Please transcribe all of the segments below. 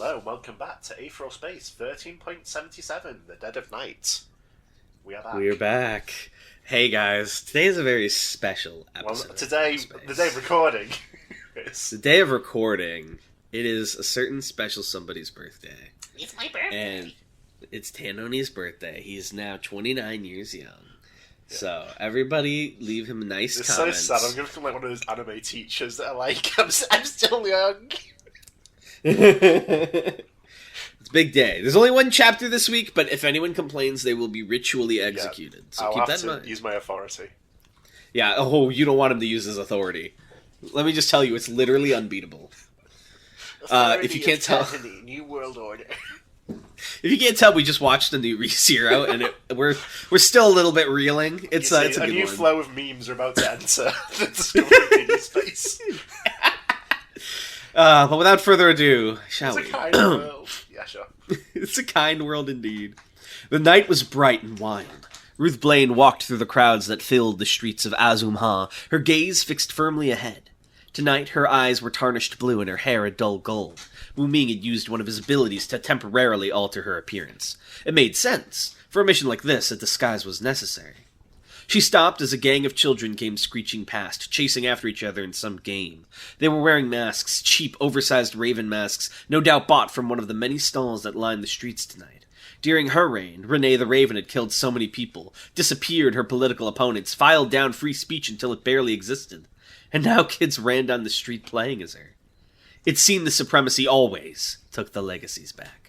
Hello and welcome back to Aetheral Space 13.77, The Dead of Night. We are back. We're back. Hey guys, today is a very special episode. Well, today, the day of recording. The day of recording, it is a certain special somebody's birthday. It's my birthday. And it's Tanoni's birthday. He's now 29 years young. Yeah. So, everybody leave him nice comments. It's so sad. I'm going to become like one of those anime teachers that are like, I'm still young. It's a big day. There's only one chapter this week, but if anyone complains, they will be ritually executed. So keep that in mind. Use my authority. Yeah, oh, you don't want him to use his authority. Let me just tell you, it's literally unbeatable. If you can't tell... New World Order. If you can't tell, we just watched the new Re-Zero, and we're still a little bit reeling. It's a good new one. flow of memes are about to enter the Discovery Media space. But without further ado, shall we? It's a kind world. Yeah, sure. It's a kind world indeed. The night was bright and wild. Ruth Blaine walked through the crowds that filled the streets of Azumha, her gaze fixed firmly ahead. Tonight, her eyes were tarnished blue and her hair a dull gold. Wu Ming had used one of his abilities to temporarily alter her appearance. It made sense. For a mission like this, a disguise was necessary. She stopped as a gang of children came screeching past, chasing after each other in some game. They were wearing masks, cheap, oversized raven masks, no doubt bought from one of the many stalls that lined the streets tonight. During her reign, Renee the Raven had killed so many people, disappeared her political opponents, filed down free speech until it barely existed. And now kids ran down the street playing as her. It seemed the supremacy always took the legacies back.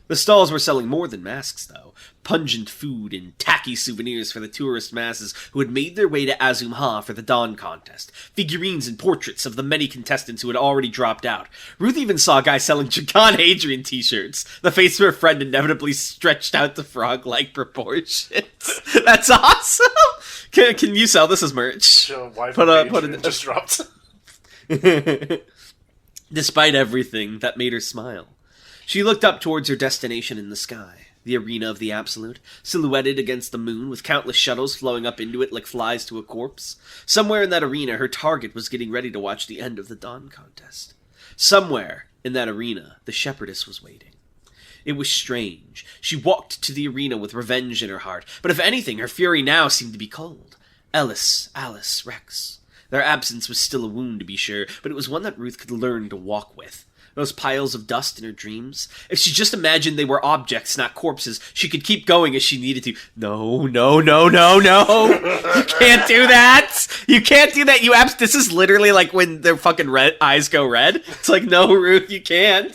The stalls were selling more than masks, though. Pungent food and tacky souvenirs for the tourist masses who had made their way to Azumha for the Dawn contest. Figurines and portraits of the many contestants who had already dropped out. Ruth even saw a guy selling Jagan Hadrian t-shirts. The face of her friend inevitably stretched out to frog-like proportions. That's awesome! Can you sell this as merch? Sure, put it just dropped. Despite everything, that made her smile. She looked up towards her destination in the sky, the arena of the Absolute, silhouetted against the moon with countless shuttles flowing up into it like flies to a corpse. Somewhere in that arena, her target was getting ready to watch the end of the Dawn contest. Somewhere in that arena, the shepherdess was waiting. It was strange. She walked to the arena with revenge in her heart, but if anything, her fury now seemed to be cold. Alice, Rex. Their absence was still a wound, to be sure, but it was one that Ruth could learn to walk with. Those piles of dust in her dreams. If she just imagined they were objects, not corpses, she could keep going as she needed to. No. You can't do that! You can't do that, This is literally like when their fucking eyes go red. It's like, no, Ruth, you can't.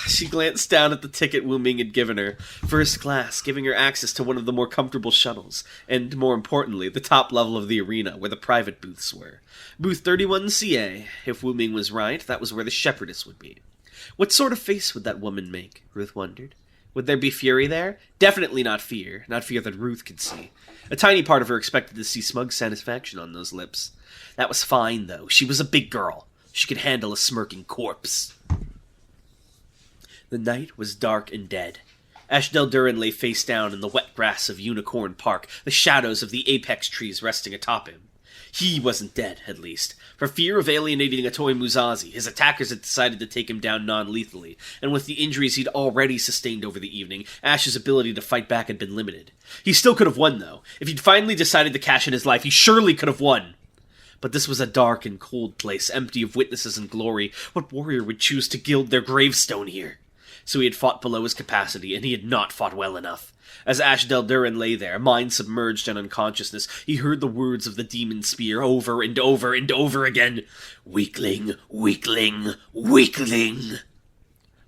She glanced down at the ticket Wu Ming had given her. First class, giving her access to one of the more comfortable shuttles. And, more importantly, the top level of the arena, where the private booths were. Booth 31CA. If Wu Ming was right, that was where the shepherdess would be. What sort of face would that woman make, Ruth wondered. Would there be fury there? Definitely not fear that Ruth could see. A tiny part of her expected to see smug satisfaction on those lips. That was fine, though. She was a big girl. She could handle a smirking corpse. The night was dark and dead. Ashdel Durin lay face down in the wet grass of Unicorn Park, the shadows of the apex trees resting atop him. He wasn't dead, at least. For fear of alienating Atoi Muzazi, his attackers had decided to take him down non-lethally, and with the injuries he'd already sustained over the evening, Ash's ability to fight back had been limited. He still could have won, though. If he'd finally decided to cash in his life, he surely could have won. But this was a dark and cold place, empty of witnesses and glory. What warrior would choose to gild their gravestone here? So he had fought below his capacity, and he had not fought well enough. As Ashdel Durin lay there, mind submerged in unconsciousness, he heard the words of the demon spear over and over and over again. Weakling, weakling, weakling.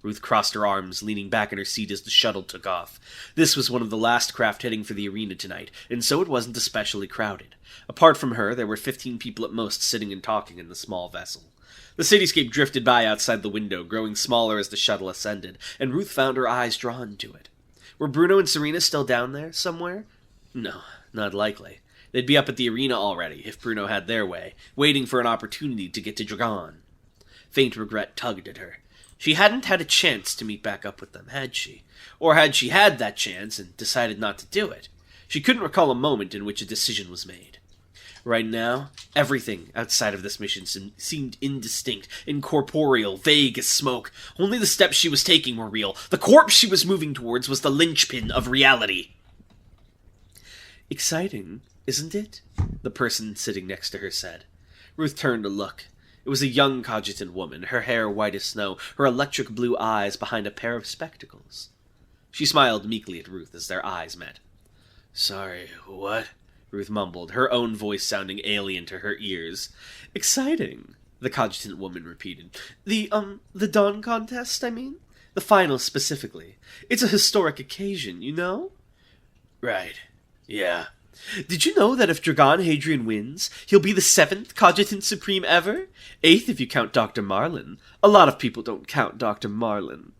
Ruth crossed her arms, leaning back in her seat as the shuttle took off. This was one of the last craft heading for the arena tonight, and so it wasn't especially crowded. Apart from her, there were 15 people at most sitting and talking in the small vessel. The cityscape drifted by outside the window, growing smaller as the shuttle ascended, and Ruth found her eyes drawn to it. Were Bruno and Serena still down there, somewhere? No, not likely. They'd be up at the arena already, if Bruno had their way, waiting for an opportunity to get to Dragon. Faint regret tugged at her. She hadn't had a chance to meet back up with them, had she? Or had she had that chance and decided not to do it? She couldn't recall a moment in which a decision was made. Right now, everything outside of this mission seemed indistinct, incorporeal, vague as smoke. Only the steps she was taking were real. The corpse she was moving towards was the linchpin of reality. Exciting, isn't it? The person sitting next to her said. Ruth turned to look. It was a young cogitant woman, her hair white as snow, her electric blue eyes behind a pair of spectacles. She smiled meekly at Ruth as their eyes met. Sorry, what? Ruth mumbled, her own voice sounding alien to her ears. Exciting, the cogitant woman repeated. The Dawn contest, I mean? The final, specifically. It's a historic occasion, you know? Right. Yeah. Did you know that if Dragon Hadrian wins, he'll be the 7th Cogitant Supreme ever? 8th if you count Dr. Marlin. A lot of people don't count Dr. Marlin.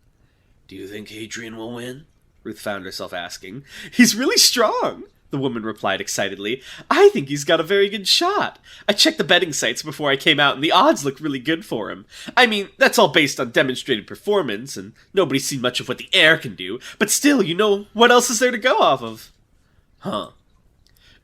Do you think Hadrian will win? Ruth found herself asking. He's really strong, the woman replied excitedly. I think he's got a very good shot. I checked the betting sites before I came out, and the odds look really good for him. I mean, that's all based on demonstrated performance, and nobody's seen much of what the air can do, but still, you know, what else is there to go off of? Huh.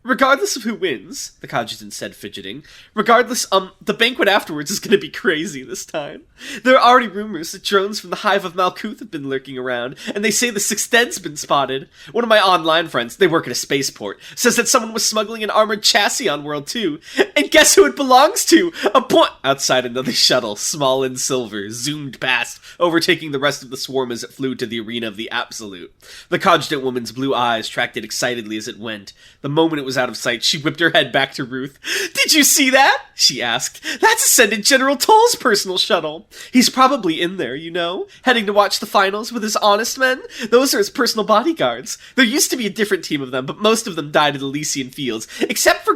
Regardless of who wins, the cogitant said, fidgeting, the banquet afterwards is going to be crazy this time. There are already rumors that drones from the Hive of Malkuth have been lurking around, and they say the Sixth Den's been spotted. One of my online friends, they work at a spaceport, says that someone was smuggling an armored chassis on World 2. And guess who it belongs to? Outside another shuttle, small and silver, zoomed past, overtaking the rest of the swarm as it flew to the arena of the Absolute. The cogitant woman's blue eyes tracked it excitedly as it went. The moment it was out of sight, she whipped her head back to Ruth. Did you see that? She asked. That's Ascendant General Toll's personal shuttle. He's probably in there, you know, heading to watch the finals with his honest men. Those are his personal bodyguards. There used to be a different team of them, but most of them died at Elysian Fields, except from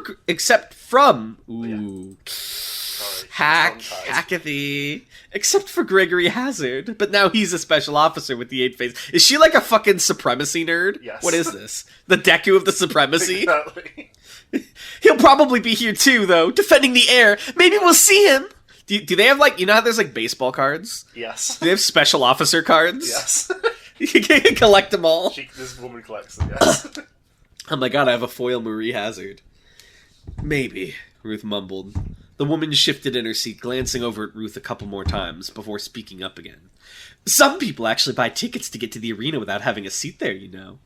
except for Gregory Hazard, but now he's a special officer with the 8th phase. Is she like a fucking supremacy nerd? Yes. What is this? The Deku of the supremacy? Exactly. He'll probably be here too, though, defending the air. Maybe we'll see him. Do they have, like, you know how there's, like, baseball cards? Yes. Do they have special officer cards? Yes. You can collect them all. This woman collects them, yes. Oh my god, I have a foil Marie Hazard. Maybe, Ruth mumbled. The woman shifted in her seat, glancing over at Ruth a couple more times before speaking up again. Some people actually buy tickets to get to the arena without having a seat there, you know.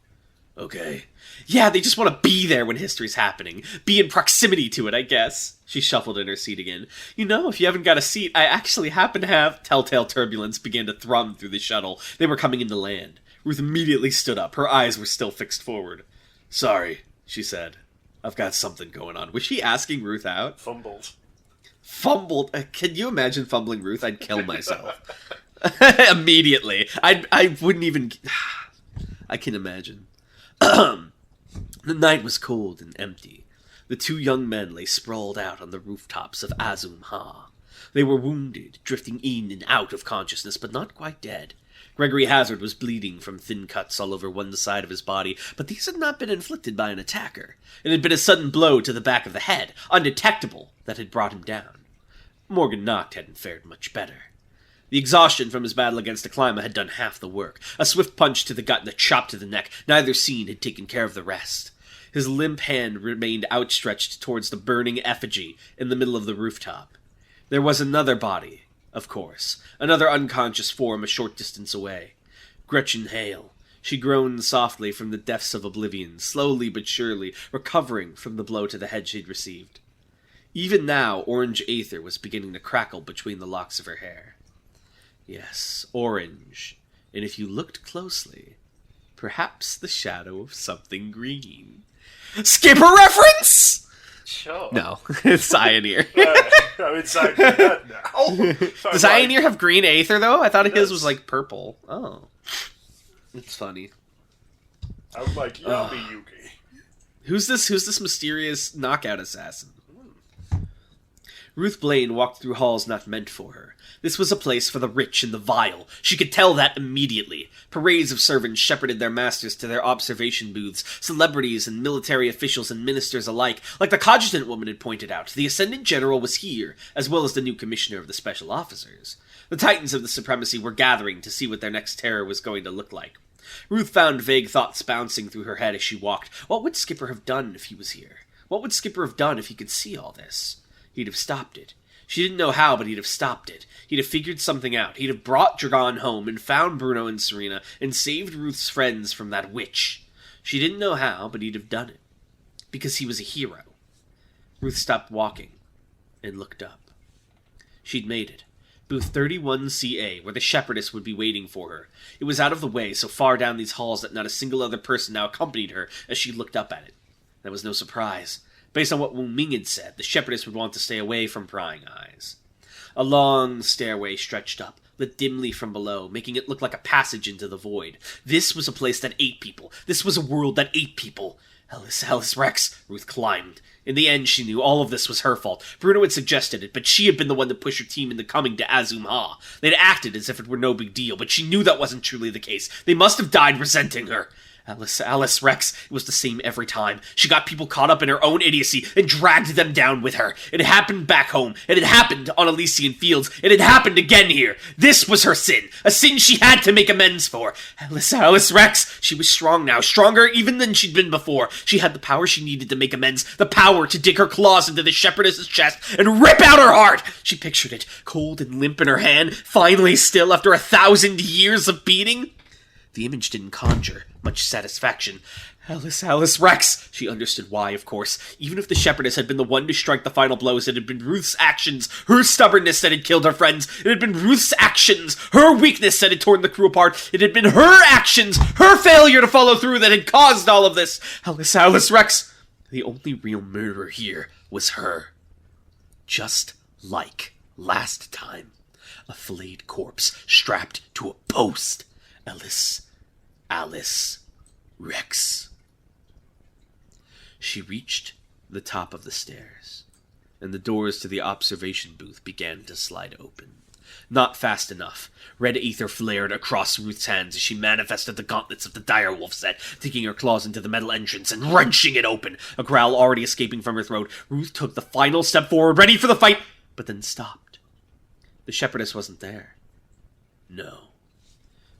Okay. Yeah, they just want to be there when history's happening. Be in proximity to it, I guess. She shuffled in her seat again. You know, if you haven't got a seat, I actually happen to have... Telltale turbulence began to thrum through the shuttle. They were coming into land. Ruth immediately stood up. Her eyes were still fixed forward. Sorry, she said. I've got something going on. Was she asking Ruth out? Fumbled. Can you imagine fumbling Ruth? I'd kill myself. Immediately. I wouldn't even... I can imagine. The night was cold and empty. The 2 young men lay sprawled out on the rooftops of Azum Ha. They were wounded, drifting in and out of consciousness, but not quite dead. Gregory Hazard was bleeding from thin cuts all over one side of his body, but these had not been inflicted by an attacker. It had been a sudden blow to the back of the head, undetectable, that had brought him down. Morgan Noct hadn't fared much better. The exhaustion from his battle against the climber had done half the work. A swift punch to the gut and a chop to the neck, neither scene had taken care of the rest. His limp hand remained outstretched towards the burning effigy in the middle of the rooftop. There was another body, of course, another unconscious form a short distance away. Gretchen Hale. She groaned softly from the depths of oblivion, slowly but surely recovering from the blow to the head she'd received. Even now, orange aether was beginning to crackle between the locks of her hair. Yes, orange, and if you looked closely, perhaps the shadow of something green. Skipper reference?! Sure. No, it's Ioneer. I'm inside my head now. Does Ioneer have green aether, though? I thought his was, like, purple. Oh. It's funny. I'm like, yummy Yugi. Who's this mysterious knockout assassin? Ruth Blaine walked through halls not meant for her. This was a place for the rich and the vile. She could tell that immediately. Parades of servants shepherded their masters to their observation booths. Celebrities and military officials and ministers alike. Like the cogitant woman had pointed out, the Ascendant General was here, as well as the new commissioner of the special officers. The titans of the supremacy were gathering to see what their next terror was going to look like. Ruth found vague thoughts bouncing through her head as she walked. What would Skipper have done if he was here? What would Skipper have done if he could see all this? He'd have stopped it. She didn't know how, but he'd have stopped it. He'd have figured something out. He'd have brought Dragon home and found Bruno and Serena and saved Ruth's friends from that witch. She didn't know how, but he'd have done it. Because he was a hero. Ruth stopped walking and looked up. She'd made it. Booth 31CA, where the shepherdess would be waiting for her. It was out of the way, so far down these halls that not a single other person now accompanied her as she looked up at it. That was no surprise. Based on what Wu Ming had said, the shepherdess would want to stay away from prying eyes. A long stairway stretched up, lit dimly from below, making it look like a passage into the void. This was a place that ate people. This was a world that ate people. Alice Rex, Ruth climbed. In the end, she knew all of this was her fault. Bruno had suggested it, but she had been the one to push her team into coming to Azum Ha. They'd acted as if it were no big deal, but she knew that wasn't truly the case. They must have died resenting her. Alice Rex, it was the same every time. She got people caught up in her own idiocy and dragged them down with her. It had happened back home. It had happened on Elysian Fields. It had happened again here. This was her sin. A sin she had to make amends for. Alice Rex, she was strong now. Stronger even than she'd been before. She had the power she needed to make amends. The power to dig her claws into the shepherdess's chest and rip out her heart. She pictured it, cold and limp in her hand, finally still after 1,000 years of beating. The image didn't conjure much satisfaction. Alice Rex! She understood why, of course. Even if the shepherdess had been the one to strike the final blows, it had been Ruth's actions, her stubbornness that had killed her friends. It had been Ruth's actions, her weakness that had torn the crew apart. It had been her actions, her failure to follow through that had caused all of this. Alice Rex! The only real murderer here was her. Just like last time. A filleted corpse strapped to a post. Alice Rex. She reached the top of the stairs, and the doors to the observation booth began to slide open. Not fast enough. Red ether flared across Ruth's hands as she manifested the gauntlets of the direwolf set, digging her claws into the metal entrance and wrenching it open, a growl already escaping from her throat. Ruth took the final step forward, ready for the fight, but then stopped. The shepherdess wasn't there. No.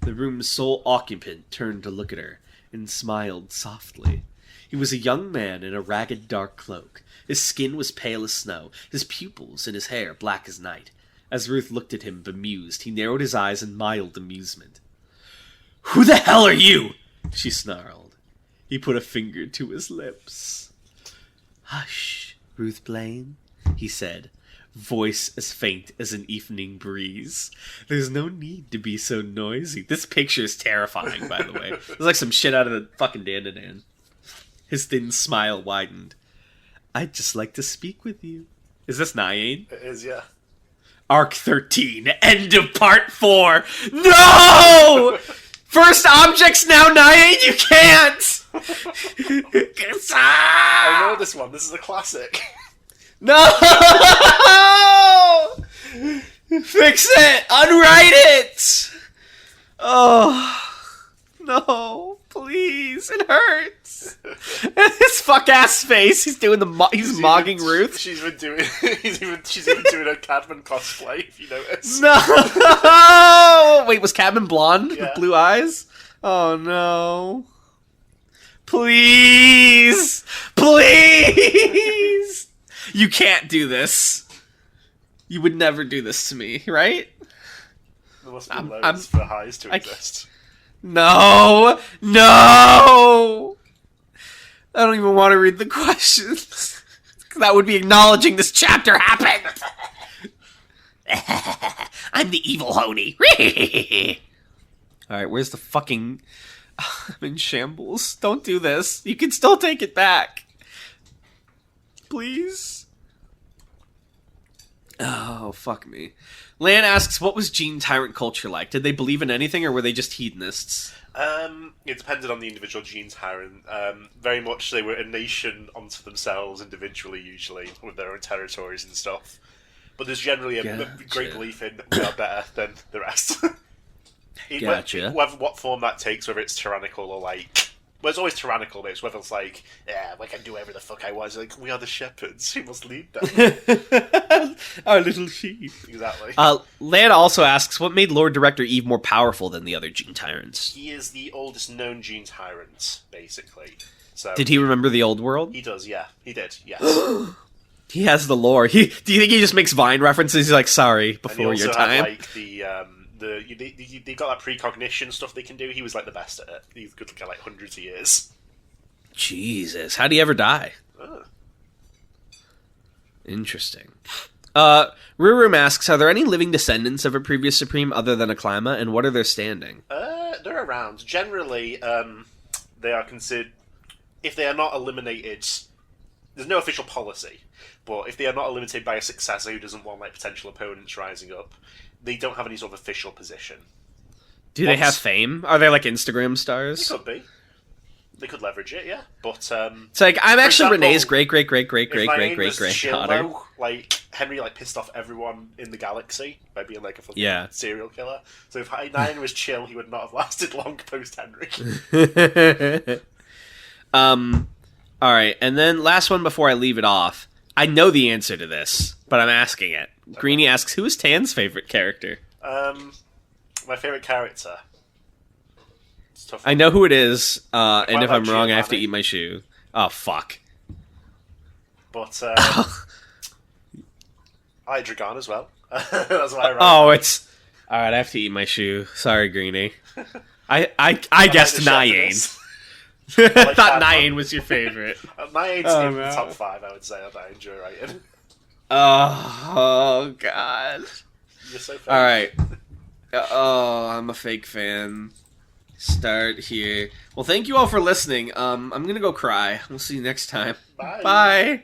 The room's sole occupant turned to look at her and smiled softly. He was a young man in a ragged dark cloak. His skin was pale as snow, his pupils and his hair black as night. As Ruth looked at him bemused, he narrowed his eyes in mild amusement. "Who the hell are you?" she snarled. He put a finger to his lips. "Hush, Ruth Blaine," he said, voice as faint as an evening breeze. "There's no need to be so noisy." This picture is terrifying, by the way. It's like some shit out of the fucking Dandadan. His thin smile widened. "I'd just like to speak with you." Is this Nyane? It is, yeah. Arc 13, end of part 4. No! First objects now, Nyane, you can't! I know this one. This is a classic. No! Fix it! Unwrite it! Oh, no. Please, it hurts. His fuck-ass face. He's doing he's mogging Ruth. She's even doing she's even doing a Cadman cosplay, if you notice. No! Wait, was Cadman blonde Yeah. with blue eyes? Oh, no. Please! Please! You can't do this. You would never do this to me, right? There must be loads for highs to exist. No! No! I don't even want to read the questions. That would be acknowledging this chapter happened. I'm the evil Honey. Alright, where's the fucking... I'm in shambles. Don't do this. You can still take it back. Please? Oh, fuck me. Lan asks, what was Gene Tyrant culture like? Did they believe in anything, or were they just hedonists? It depended on the individual Gene Tyrant. Very much they were a nation unto themselves individually, usually, with their own territories and stuff. But there's generally a great belief in we are better than the rest. Gotcha. What form that takes, whether it's tyrannical or like... Well, it's always tyrannical, but it's whether it's like, yeah, I can do whatever the fuck I want. It's like, we are the shepherds. We must lead them. Our little sheep. Exactly. Lan also asks, what made Lord Director Eve more powerful than the other Gene Tyrants? He is the oldest known Gene Tyrant, basically. So did he remember the old world? He does, yeah. He did, yes. He has the lore. Do you think he just makes Vine references? He's like, sorry, before and he your also time. had, like, they got that precognition stuff they can do. He was like the best at it. He's good looking like hundreds of years. Jesus, how'd he ever die? Oh. Interesting. Rurum asks, are there any living descendants of a previous Supreme other than Aklama, and what are their standing? They're around. Generally, they are considered... If they are not eliminated... There's no official policy, but if they are not eliminated by a successor who doesn't want like potential opponents rising up, they don't have any sort of official position. Do they have fame? Are they like Instagram stars? They could be. They could leverage it, yeah. But it's like I'm actually Renee's great granddaughter. Like Henry, like pissed off everyone in the galaxy by being like a fucking serial killer. So if Nine was chill, he would not have lasted long post Henry. All right, and then last one before I leave it off. I know the answer to this, but I'm asking it. Okay. Greenie asks, who is Tan's favorite character? My favorite character. I know who it is, and if I'm wrong, I have to eat my shoe. Oh, fuck. But, I like Dragon as well. That's why I wrote it's... Alright, I have to eat my shoe. Sorry, Greenie. I guessed Nyane. I thought Nyane was your favorite. Nyane's in the top 5, I would say, that I enjoy writing. Oh, God. You're so fake. Alright. I'm a fake fan. Start here. Well, thank you all for listening. I'm gonna go cry. We'll see you next time. Bye. Bye.